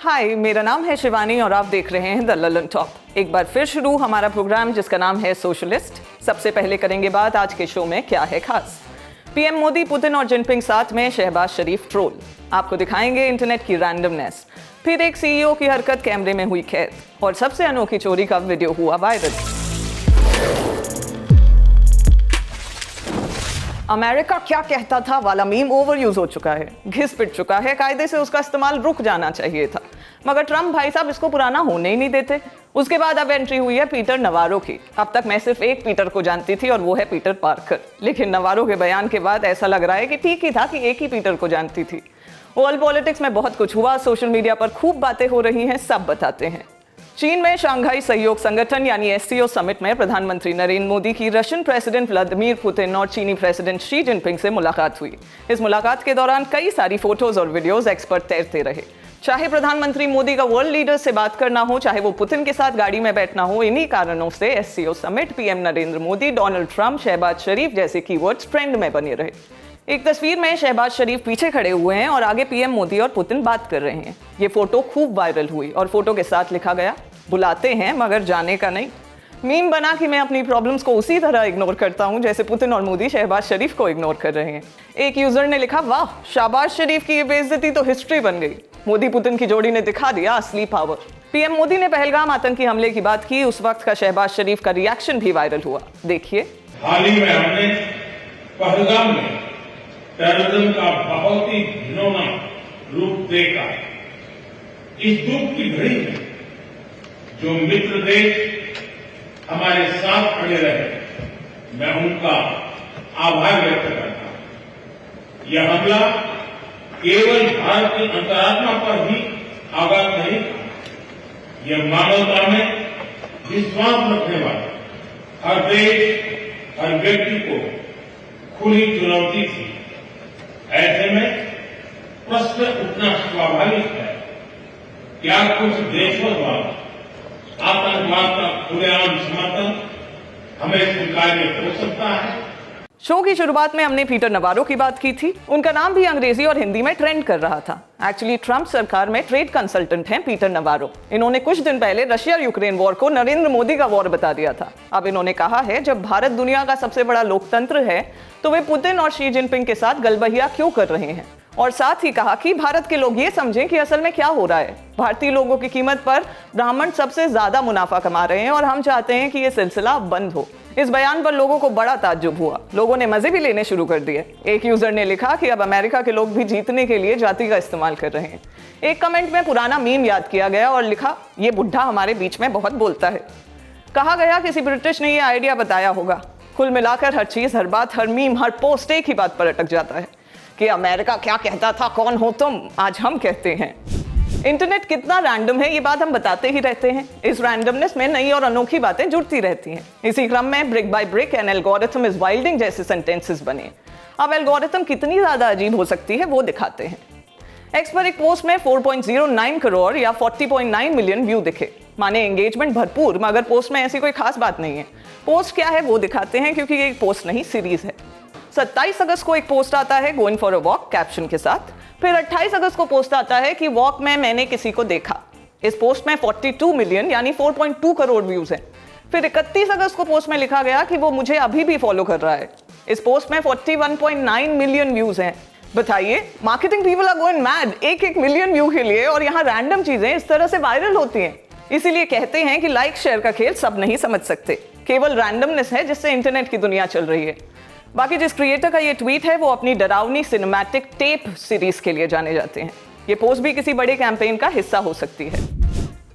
हाय, मेरा नाम है शिवानी और आप देख रहे हैं द ललन टॉप। एक बार फिर शुरू हमारा प्रोग्राम जिसका नाम है सोशलिस्ट। सबसे पहले करेंगे बात आज के शो में क्या है खास। पीएम मोदी, पुतिन और जिनपिंग साथ में, शहबाज शरीफ ट्रोल। आपको दिखाएंगे इंटरनेट की रैंडमनेस। फिर एक सीईओ की हरकत कैमरे में हुई कैद और सबसे अनोखी चोरी का वीडियो हुआ वायरल। अमेरिका क्या कहता था वाला मीम ओवर यूज हो चुका है, घिस पिट चुका है, कायदे से उसका इस्तेमाल रुक जाना चाहिए था, मगर ट्रम्प भाई साहब इसको पुराना होने ही नहीं देते। उसके बाद अब एंट्री हुई है पीटर नवारो की। अब तक मैं सिर्फ एक पीटर को जानती थी और वो है पीटर पार्कर, लेकिन नवारो के बयान के बाद ऐसा लग रहा है कि ठीक ही था कि एक ही पीटर को जानती थी। वर्ल्ड पॉलिटिक्स में बहुत कुछ हुआ, सोशल मीडिया पर खूब बातें हो रही हैं, सब बताते हैं। चीन में शंघाई सहयोग संगठन यानी एससीओ समिट में प्रधानमंत्री नरेंद्र मोदी की रशियन प्रेसिडेंट व्लादिमीर पुतिन और चीनी प्रेसिडेंट शी जिनपिंग से मुलाकात हुई। इस मुलाकात के दौरान कई सारी फोटोज और वीडियोज एक्सपर्ट तैरते रहे। चाहे प्रधानमंत्री मोदी का वर्ल्ड लीडर से बात करना हो, चाहे वो पुतिन के साथ गाड़ी में बैठना हो, इन्हीं कारणों से SCO summit, PM Narendra Modi, Donald Trump, Shehbaz Sharif जैसे कीवर्ड्स ट्रेंड में बने रहे। एक तस्वीर में शहबाज शरीफ पीछे खड़े हुए हैं और आगे पीएम मोदी और पुतिन बात कर रहे हैं। ये फोटो खूब वायरल हुई और फोटो के साथ लिखा गया, बुलाते हैं मगर जाने का नहीं। मीम बना कि मैं अपनी प्रॉब्लम्स को उसी तरह इग्नोर करता हूं जैसे पुतिन और मोदी शहबाज शरीफ को इग्नोर कर रहे हैं। एक यूजर ने लिखा, वाह, शहबाज शरीफ की ये बेइज्जती तो हिस्ट्री बन गई। मोदी पुतिन की जोड़ी ने दिखा दिया असली पावर। पीएम मोदी ने पहलगाम आतंकी हमले की बात की, उस वक्त का शहबाज शरीफ का रिएक्शन भी वायरल हुआ। देखिए। हाल ही में हमने पहलगाम में टेररिज्म का बहुत ही घिनौना रूप देखा। इस दुख की घड़ी में जो मित्र देश हमारे साथ खड़े रहे, मैं उनका आभार व्यक्त करता हूं। यह हमला केवल भारत की अंतरात्मा पर ही आघात नहीं था, यह मानवता में विश्वास रखने वाले हर देश, हर व्यक्ति को खुली चुनौती थी। ऐसे में प्रश्न उठना स्वाभाविक है, क्या कुछ देशों द्वारा आतंकवाद का खुलेआम समर्थन हमें स्वीकार्य हो सकता है? शो की शुरुआत में हमने पीटर नवारो की बात की थी। उनका नाम भी अंग्रेजी और हिंदी में ट्रेंड कर रहा था। एक्चुअली ट्रंप सरकार में ट्रेड कंसल्टेंट हैं पीटर नवारो। इन्होंने कुछ दिन पहले रशिया यूक्रेन वॉर को नरेंद्र मोदी का वॉर बता दिया था। अब इन्होंने कहा है, जब भारत दुनिया का सबसे बड़ा लोकतंत्र है तो वे पुतिन और शी जिनपिंग के साथ गलबहिया क्यों कर रहे हैं। और साथ ही कहा कि भारत के लोग ये समझें कि असल में क्या हो रहा है। भारतीय लोगों की कीमत पर ब्राह्मण सबसे ज्यादा मुनाफा कमा रहे हैं और हम चाहते हैं कि ये सिलसिला अब बंद हो। इस बयान पर लोगों को बड़ा ताज्जुब हुआ। लोगों ने मजे भी लेने शुरू कर दिए। एक यूजर ने लिखा कि अब अमेरिका के लोग भी जीतने के लिए जाति का इस्तेमाल कर रहे हैं। एक कमेंट में पुराना मीम याद किया गया और लिखा, ये बुढ़ा हमारे बीच में बहुत बोलता है। कहा गया किसी ब्रिटिश ने ये आइडिया बताया होगा। कुल मिलाकर हर चीज, हर बात, हर मीम, हर पोस्ट एक ही बात पर अटक जाता है कि अमेरिका क्या कहता था, कौन हो तुम, आज हम कहते हैं। इंटरनेट कितना रैंडम है ये बात हम बताते ही रहते हैं। इस रैंडमनेस में नई और अनोखी बातें जुड़ती रहती हैं। इसी क्रम में brick by brick an algorithm is wilding जैसे सेंटेंसेस बने। अब एल्गोरिथम कितनी ज्यादा अजीब हो सकती है वो दिखाते हैं। एक्स पर एक पोस्ट में 4.09 करोड़ या 40.9 मिलियन व्यू दिखे। माने एंगेजमेंट भरपूर, मगर पोस्ट में ऐसी कोई खास बात नहीं है। पोस्ट क्या है वो दिखाते हैं, क्योंकि ये एक पोस्ट नहीं, सीरीज है। 27 अगस्त को एक पोस्ट आता है going for a walk caption के साथ। फिर 28 अगस्त को पोस्ट आता है कि वॉक में मैंने किसी को देखा। इस पोस्ट में 42 मिलियन यानी 4.2 करोड़ व्यूज हैं। फिर 31 अगस्त को पोस्ट में लिखा गया कि वो मुझे अभी भी फॉलो कर रहा है। इस पोस्ट में 41.9 मिलियन व्यूज हैं। बताइए, marketing people are going mad एक मिलियन व्यू के लिए, और यहाँ रैंडम चीजें इस तरह से वायरल होती हैं। इसीलिए कहते हैं कि लाइक शेयर का खेल सब नहीं समझ सकते। केवल रैंडमनेस है जिससे इंटरनेट की दुनिया चल रही है। बाकी जिस क्रिएटर का ये ट्वीट है वो अपनी डरावनी सिनेमैटिक टेप सीरीज के लिए जाने जाते हैं। ये पोस्ट भी किसी बड़े कैंपेन का हिस्सा हो सकती है।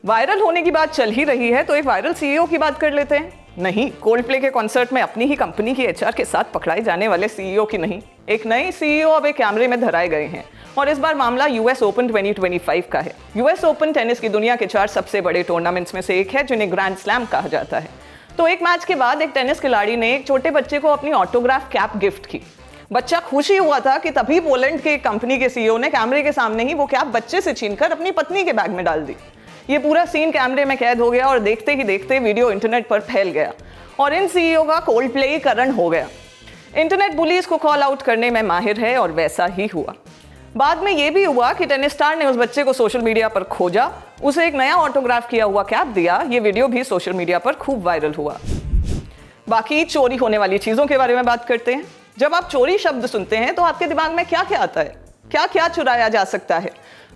वायरल होने की बात चल ही रही है तो एक वायरल सीईओ की बात कर लेते हैं। नहीं, कोल्ड प्ले के कॉन्सर्ट में अपनी ही कंपनी की एचआर के साथ पकड़ाए जाने वाले सीईओ की नहीं, एक नए सीईओ अब एक कैमरे में धराए गए हैं। और इस बार मामला यूएस ओपन 2025 का है। यूएस ओपन टेनिस की दुनिया के 4 सबसे बड़े टूर्नामेंट्स में से एक है, जिन्हें ग्रैंड स्लैम कहा जाता है। तो एक मैच के बाद एक टेनिस खिलाड़ी ने एक छोटे बच्चे को अपनी ऑटोग्राफ कैप गिफ्ट की। बच्चा खुशी हुआ था कि तभी पोलैंड के कंपनी के सीईओ ने कैमरे के सामने ही वो कैप बच्चे से छीनकर अपनी पत्नी के बैग में डाल दी। ये पूरा सीन कैमरे में कैद हो गया और देखते ही देखते वीडियो इंटरनेट पर फैल गया और इन सीईओ का कोल्ड प्लेईकरण हो गया। इंटरनेट बुलीज को कॉल आउट करने में माहिर है और वैसा ही हुआ। बाद में ये भी हुआ कि टेनिस स्टार ने उस बच्चे को सोशल मीडिया पर खोजा, उसे एक नया ऑटोग्राफ किया हुआ कैप दिया। ये वीडियो भी सोशल मीडिया पर खूब वायरल हुआ। बाकी चोरी होने वाली चीजों के बारे में बात करते हैं। जब आप चोरी शब्द सुनते हैं तो आपके दिमाग में क्या क्या आता है? क्या क्या चुराया जा सकता है?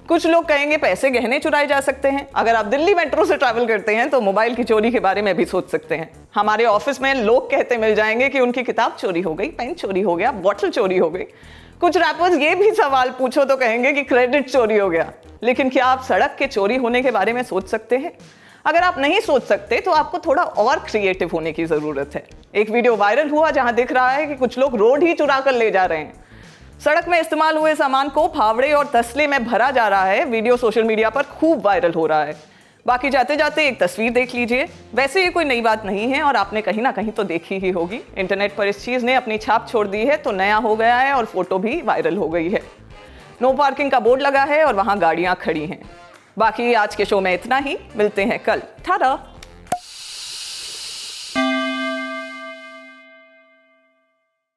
कुछ लोग कहेंगे पैसे गहने चुराए जा सकते हैं। अगर आप दिल्ली मेट्रो से ट्रैवल करते हैं तो मोबाइल की चोरी के बारे में भी सोच सकते हैं। हमारे ऑफिस में लोग कहते मिल जाएंगे कि उनकी किताब चोरी हो गई, पेन चोरी हो गया, बॉटल चोरी हो गई। कुछ रैपर्स ये भी सवाल पूछो तो कहेंगे कि क्रेडिट चोरी हो गया। लेकिन क्या आप सड़क के चोरी होने के बारे में सोच सकते हैं? अगर आप नहीं सोच सकते तो आपको थोड़ा और क्रिएटिव होने की जरूरत है। एक वीडियो वायरल हुआ जहां दिख रहा है कि कुछ लोग रोड ही चुरा कर ले जा रहे हैं। सड़क में इस्तेमाल हुए सामान को फावड़े और तसले में भरा जा रहा है। वीडियो सोशल मीडिया पर खूब वायरल हो रहा है। बाकी जाते जाते एक तस्वीर देख लीजिए। वैसे ये कोई नई बात नहीं है और आपने कहीं ना कहीं तो देखी ही होगी। इंटरनेट पर इस चीज ने अपनी छाप छोड़ दी है तो नया हो गया है और फोटो भी वायरल हो गई है। नो पार्किंग का बोर्ड लगा है और वहां गाड़ियां खड़ी हैं। बाकी आज के शो में इतना ही। मिलते हैं कल। टाटा।